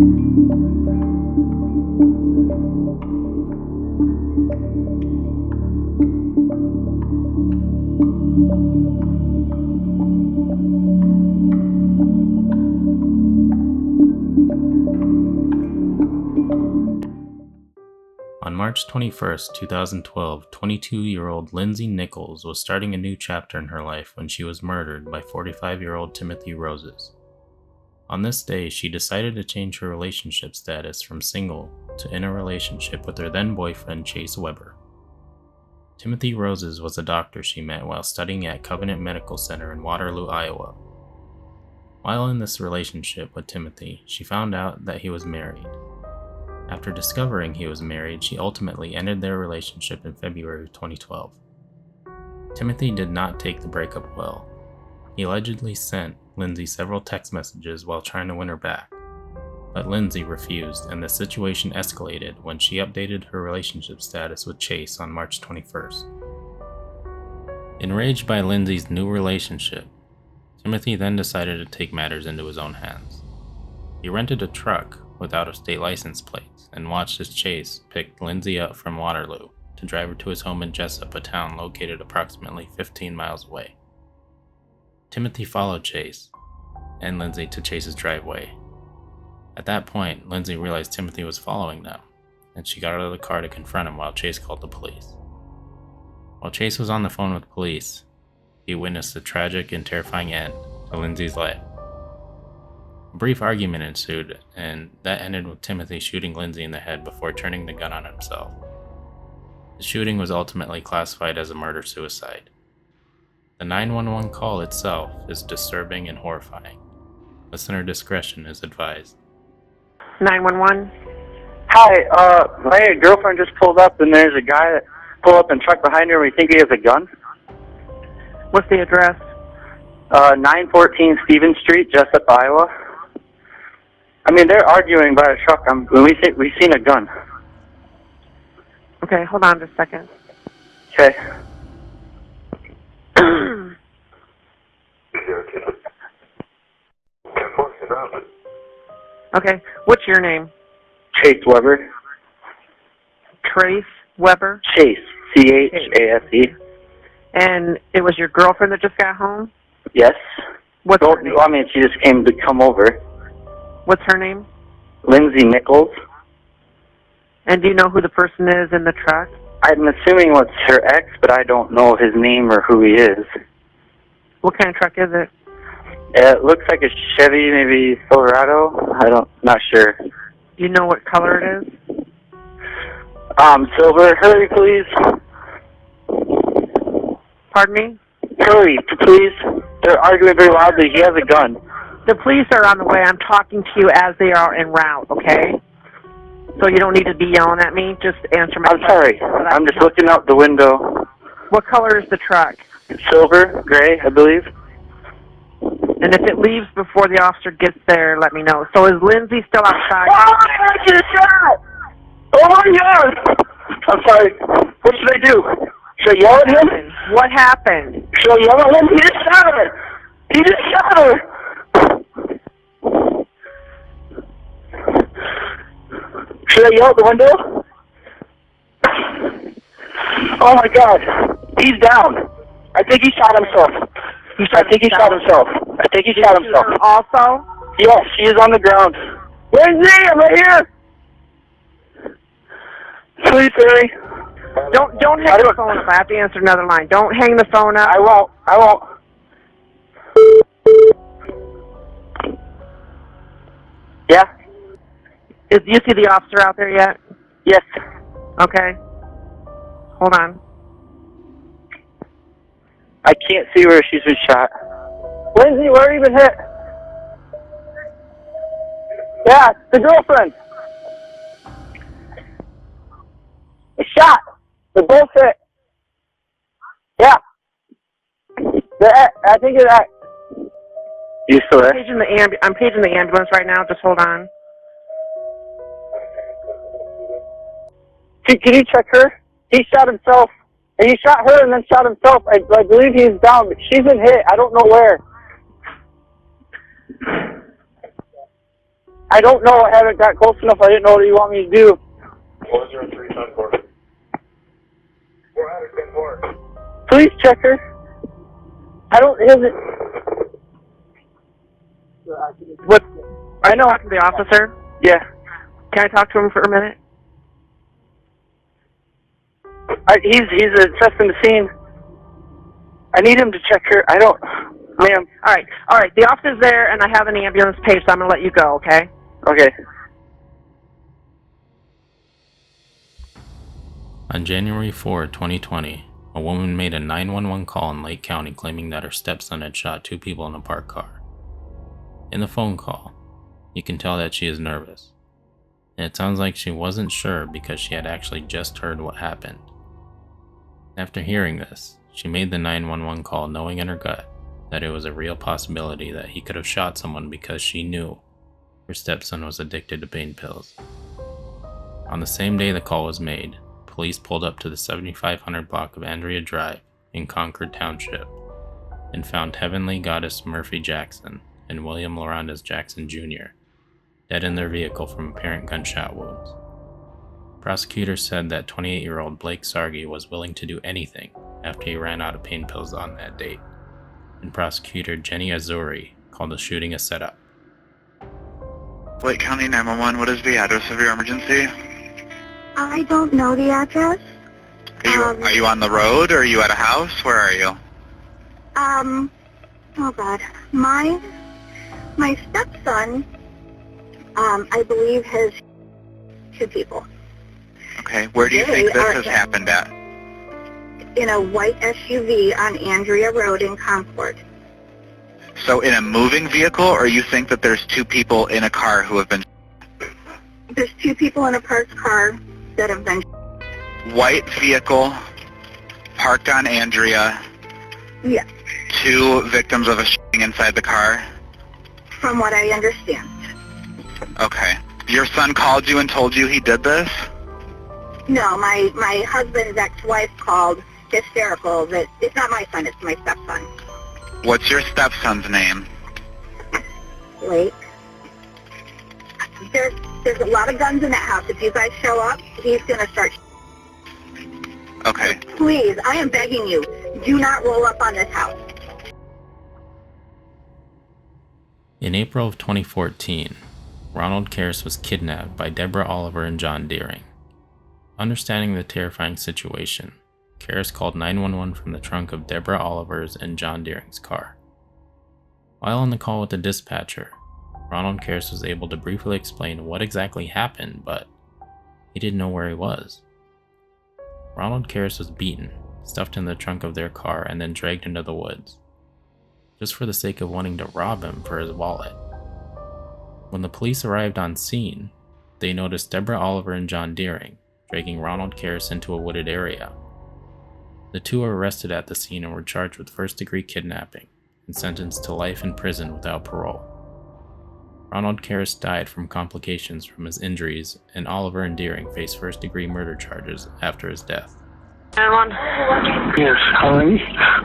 On March 21, 2012, 22-year-old Lindsay Nichols was starting a new chapter in her life when she was murdered by 45-year-old Timothy Roses. On this day, she decided to change her relationship status from single to in a relationship with her then-boyfriend Chase Weber. Timothy Roses was a doctor she met while studying at Covenant Medical Center in Waterloo, Iowa. While in this relationship with Timothy, she found out that he was married. After discovering he was married, she ultimately ended their relationship in February of 2012. Timothy did not take the breakup well. He allegedly sent Lindsay several text messages while trying to win her back, but Lindsay refused, and the situation escalated when she updated her relationship status with Chase on March 21st. Enraged by Lindsay's new relationship, Timothy then decided to take matters into his own hands. He rented a truck with out-of-state license plates and watched as Chase picked Lindsay up from Waterloo to drive her to his home in Jessup, a town located approximately 15 miles away. Timothy followed Chase and Lindsay to Chase's driveway. At that point, Lindsay realized Timothy was following them, and she got out of the car to confront him while Chase called the police. While Chase was on the phone with police, he witnessed the tragic and terrifying end to Lindsay's life. A brief argument ensued, and that ended with Timothy shooting Lindsay in the head before turning the gun on himself. The shooting was ultimately classified as a murder-suicide. The 911 call itself is disturbing and horrifying. Listener discretion is advised. 911? Hi, my girlfriend just pulled up and there's a guy that pulled up in a truck behind her and we think he has a gun. What's the address? 914 Stevens Street, Jessup, Iowa. I mean, they're arguing by a truck. We've seen a gun. Okay, hold on just a second. Okay. Okay, what's your name? Chase Weber. Trace Weber? Chase. C-H-A-S-E. And it was your girlfriend that just got home? Yes. What's her name? I mean, she just came to come over. What's her name? Lindsay Nichols. And do you know who the person is in the truck? I'm assuming it's her ex, but I don't know his name or who he is. What kind of truck is it? It looks like a Chevy, maybe Silverado. Not sure. Do you know what color it is? Silver. Hurry, please. Pardon me? Hurry, please. They're arguing very loudly. He has a gun. The police are on the way. I'm talking to you as they are en route, okay? So you don't need to be yelling at me. Just answer my question. I'm sorry. I'm just looking out the window. What color is the truck? Silver, gray, I believe. And if it leaves before the officer gets there, let me know. So is Lindsay still outside? Oh, I just shot! Oh my God! I'm sorry. What should I do? Should I yell at him? What happened? Should I yell at him? He just shot her! He just shot her! Should I yell out the window? Oh my God. He's down. I think he shot himself. I think he shot himself. Also? Yes, she is on the ground. Lindsay, I'm right here! Please, hurry. Don't hang the phone up. I have to answer another line. Don't hang the phone up. I won't. Yeah? Do you see the officer out there yet? Yes. Okay. Hold on. I can't see where she's been shot. Lindsay, where have you been hit? Yeah, the girlfriend. A shot. They're both hit. Yeah. I think it's that. You still there? I'm paging the ambulance right now. Just hold on. Can you check her? He shot himself. And he shot her and then shot himself. I believe he's down, but she's been hit. I don't know where. I don't know. I haven't got close enough. I didn't know what you want me to do. 403 410. Please check her. I don't. Hasn't. What? I know. Talk to the officer. Yeah. Can I talk to him for a minute? He's assessing the scene. I need him to check her. I don't. Ma'am. All right. The officer's there, and I have an ambulance page, so I'm gonna let you go. Okay. Okay. On January 4, 2020, a woman made a 911 call in Lake County claiming that her stepson had shot 2 people in a parked car. In the phone call, you can tell that she is nervous. And it sounds like she wasn't sure because she had actually just heard what happened. After hearing this, she made the 911 call knowing in her gut that it was a real possibility that he could have shot someone because she knew her stepson was addicted to pain pills. On the same day the call was made, police pulled up to the 7500 block of Andrea Drive in Concord Township and found Heavenly Goddess Murphy Jackson and William Lorandas Jackson Jr. dead in their vehicle from apparent gunshot wounds. Prosecutors said that 28-year-old Blake Sargi was willing to do anything after he ran out of pain pills on that date, and prosecutor Jenny Azuri called the shooting a setup. Lake County 911, what is the address of your emergency? I don't know the address. Are you on the road or are you at a house? Where are you? Oh God. My stepson, I believe has 2 people. Okay, where do you think this has happened at? In a white SUV on Andrea Road in Concord. So in a moving vehicle, or you think that there's 2 people in a car who have been... There's 2 people in a parked car that have been... White vehicle, parked on Andrea, Yes, 2 victims of a shooting inside the car? from what I understand. Okay. Your son called you and told you he did this? No, my husband's ex-wife called hysterical that it's not my son, it's my stepson. What's your stepson's name? Blake. There's a lot of guns in that house. If you guys show up, he's going to start... Okay. Please, I am begging you, do not roll up on this house. In April of 2014, Ronald Karras was kidnapped by Deborah Oliver and John Deering. Understanding the terrifying situation, Karras called 911 from the trunk of Deborah Oliver's and John Deering's car. While on the call with the dispatcher, Ronald Karras was able to briefly explain what exactly happened, but he didn't know where he was. Ronald Karras was beaten, stuffed in the trunk of their car, and then dragged into the woods, just for the sake of wanting to rob him for his wallet. When the police arrived on scene, they noticed Deborah Oliver and John Deering dragging Ronald Karras into a wooded area. The 2 were arrested at the scene and were charged with first-degree kidnapping and sentenced to life in prison without parole. Ronald Karras died from complications from his injuries, and Oliver and Deering faced first-degree murder charges after his death. Yes, hi.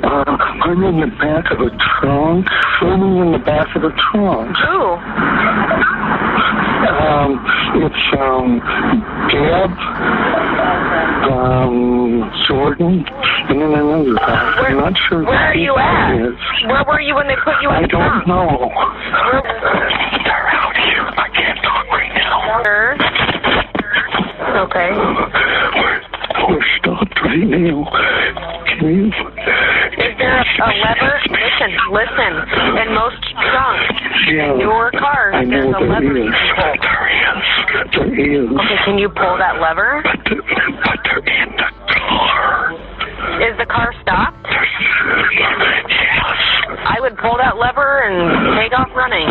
I'm in the back of the trunk. Swimming in the back of the trunk. Ooh. It's Deb, Jordan, and then another guy. I'm not sure Where are you at? Where were you when they put you in the trunk? I don't know. They're out here. I can't talk right now. Sure. Okay. We're stopped right now. Can you... Is there a lever? Listen. In most trunks, your cars, there's a lever you can pull. There is. Okay, can you pull that lever? But they're in the car. Is the car stopped? Yes. I would pull that lever and take off running.